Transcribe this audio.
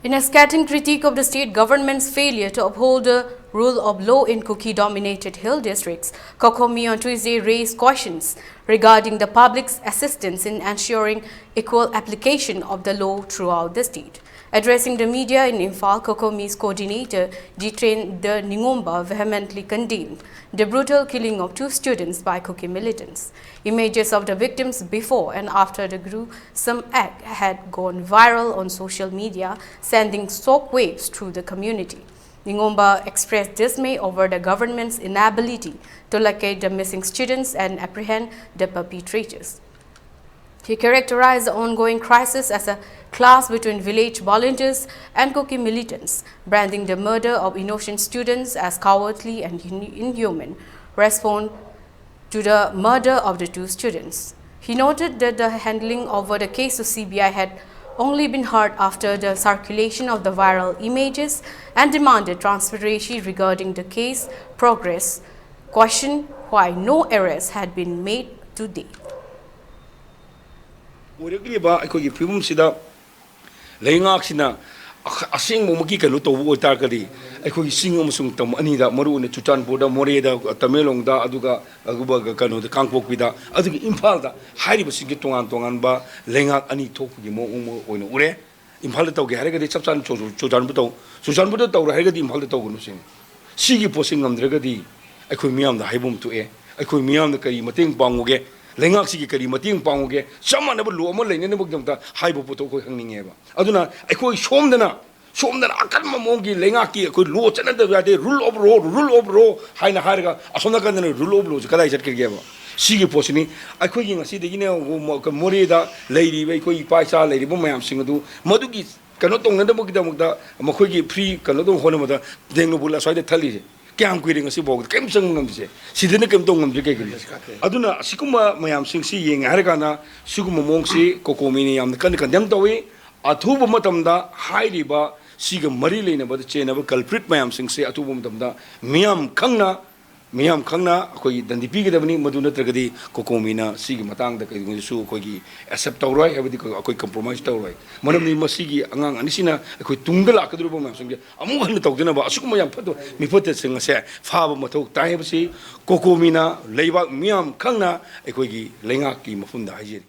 In a scathing critique of the state government's failure to uphold the rule of law in Kuki-dominated hill districts, COCOMI on Tuesday raised questions regarding the public's assistance in ensuring equal application of the law throughout the state. Addressing the media in Imphal, COCOMI's coordinator Jeetendra Ningomba vehemently condemned the brutal killing of 2 students by Kuki militants. Images of the victims before and after the gruesome act had gone viral on social media, sending shockwaves through the community. Ningomba expressed dismay over the government's inability to locate the missing students and apprehend the perpetrators. He characterized the ongoing crisis as a clash between village volunteers and Kuki militants, branding the murder of innocent students as cowardly and inhuman response to the murder of the 2 students. He noted that the handling over the case to CBI had only been heard after the circulation of the viral images and demanded transparency regarding the case progress, questioned why no arrests had been made to date. Asing mo magi kanu to wo tar kadi akhoi sing amusung tam ani da maru ne chuchanpur da more da tamelong da aduga aguba kanu da kangpok bida adugi imphal da hairi ba singi tongan ba lenga ani thokgi mo oino ure imphal da tawge harega de chapchan chuchanpur da taw harega di imphal da taw gunu sing sigi posing ngamdra gadi akhoi miyam da haibum tu e akhoi miyam da kari mateng pangoge lengak sigi kari mating pangoge samana ba lo mo leine ne bogdam ta haibo poto ko hangninge ba aduna akhoi somdana akan mamongi lengaki akhoi lo chana da de rule of law haina harga asona kan ne rule of law kadai chat ke ba sigi posini akhoi gi ngasi de gine more da leiri ba akhoi paisa leiri ba mayam sing adu madugi kano tong na da bogdam da makhoi gi free kano do hona ma da dengno bula sai de thali Kiam kuiring si bog kem sang ngam se sidene kem tong ngam je ke aduna sikuma mayam sing si yeng hargana sikuma mong si COCOMI ni yam kan dam tawi athuba matamda hairiba siga mari leina ba chena ba culprit mayam sing se athuba matamda miyam khangna koi dandipi ge dabani maduna tragadi COCOMI na sigi matang da kai su koi gi accept tawroi habadi koi compromise tawroi manam ni masigi angang anisina koi tungdala kadru ba mayam sing amu han tawdena ba asukuma yam phatu mi phote sing se fa ba mathau tai ba si COCOMI na leiba miyam khangna koi gi lenga ki mafunda haji